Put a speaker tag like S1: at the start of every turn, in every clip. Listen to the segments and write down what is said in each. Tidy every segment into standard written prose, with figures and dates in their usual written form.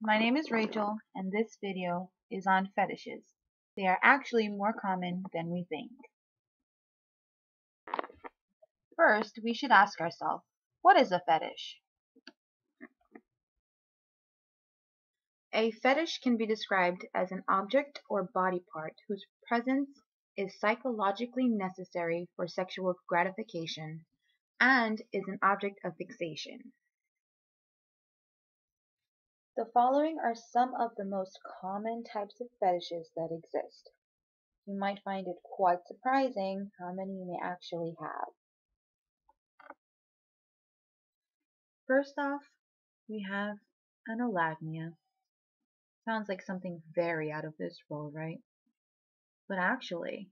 S1: My name is Rachel, and this video is on fetishes. They are actually more common than we think. First, we should ask ourselves, what is a fetish? A fetish can be described as an object or body part whose presence is psychologically necessary for sexual gratification and is an object of fixation. The following are some of the most common types of fetishes that exist. You might find it quite surprising how many you may actually have. First off, we have analagnia. Sounds like something very out of this world, right? But actually,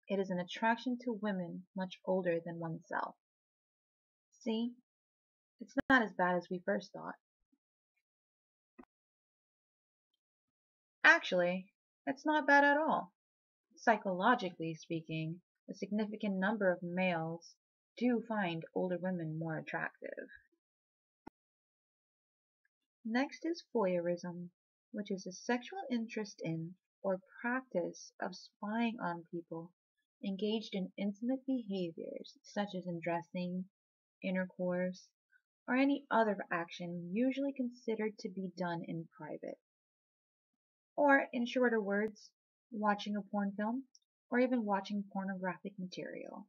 S1: it is an attraction to women much older than oneself. See, it's not as bad as we first thought. Actually, it's not bad at all. Psychologically speaking, a significant number of males do find older women more attractive. Next is voyeurism, which is a sexual interest in or practice of spying on people engaged in intimate behaviors such as undressing, intercourse, or any other action usually considered to be done in private. Or, in shorter words, watching a porn film or even watching pornographic material.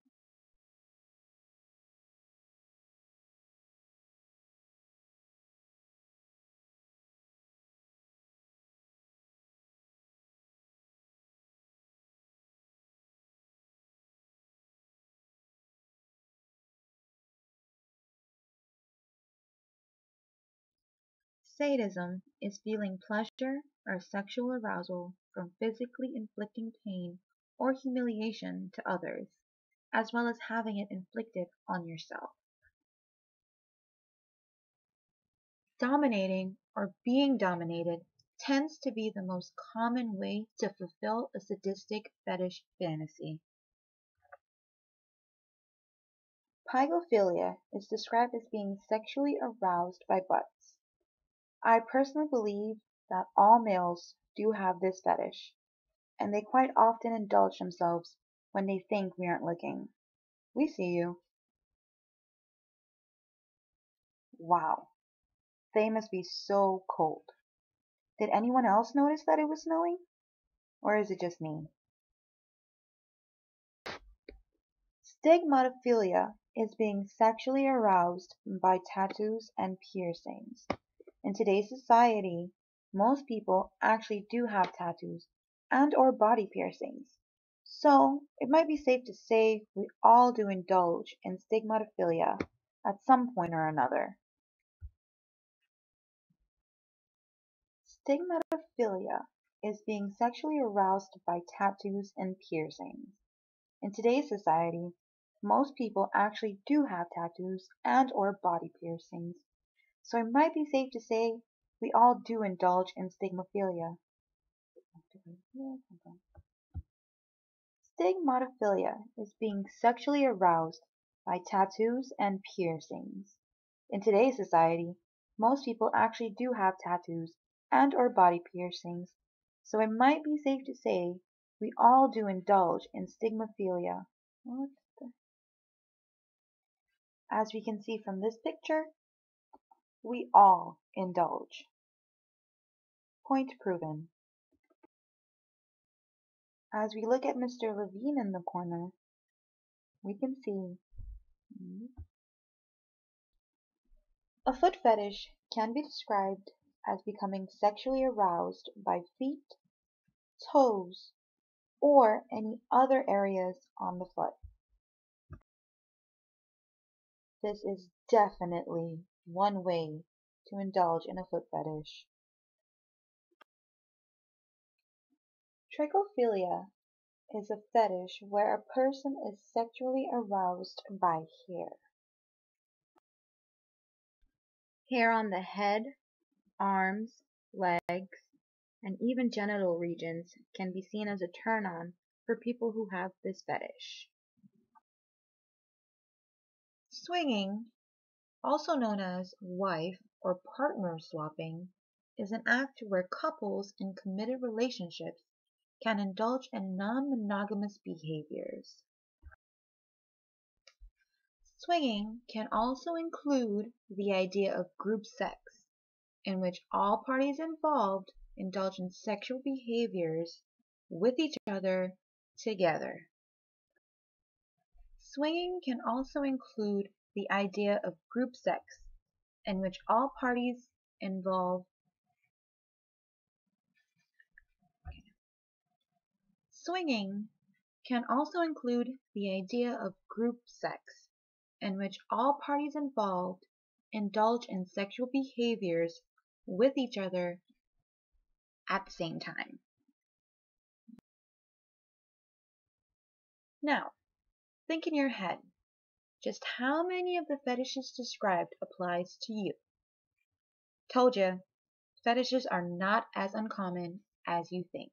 S1: Sadism is feeling pleasure or sexual arousal from physically inflicting pain or humiliation to others, as well as having it inflicted on yourself. Dominating or being dominated tends to be the most common way to fulfill a sadistic fetish fantasy. Pygophilia is described as being sexually aroused by butts. I personally believe that all males do have this fetish, and they quite often indulge themselves when they think we aren't looking. We see you. Wow, they must be so cold. Did anyone else notice that it was snowing? Or is it just me? Stigmatophilia is being sexually aroused by tattoos and piercings. In today's society, most people actually do have tattoos and or body piercings. So, it might be safe to say we all do indulge in stigmatophilia at some point or another. Stigmatophilia is being sexually aroused by tattoos and piercings. In today's society, most people actually do have tattoos and or body piercings. So it might be safe to say we all do indulge in stigmatophilia. Stigmatophilia is being sexually aroused by tattoos and piercings. In today's society, most people actually do have tattoos and or body piercings, so it might be safe to say we all do indulge in stigmatophilia. As we can see from this picture, we all indulge. Point proven. As we look at Mr. Levine in the corner, we can see a foot fetish can be described as becoming sexually aroused by feet, toes, or any other areas on the foot. This is definitely one way to indulge in a foot fetish. Trichophilia is a fetish where a person is sexually aroused by hair. Hair on the head, arms, legs, and even genital regions can be seen as a turn-on for people who have this fetish. Swinging, also known as wife or partner swapping, is an act where couples in committed relationships can indulge in non-monogamous behaviors. Swinging can also include the idea of group sex, in which all parties involved indulge in sexual behaviors with each other together. Swinging can also include the idea of group sex, in which all parties involved Swinging can also include the idea of group sex, in which all parties involved indulge in sexual behaviors with each other at the same time. Now, think in your head, just how many of the fetishes described applies to you? Told you, fetishes are not as uncommon as you think.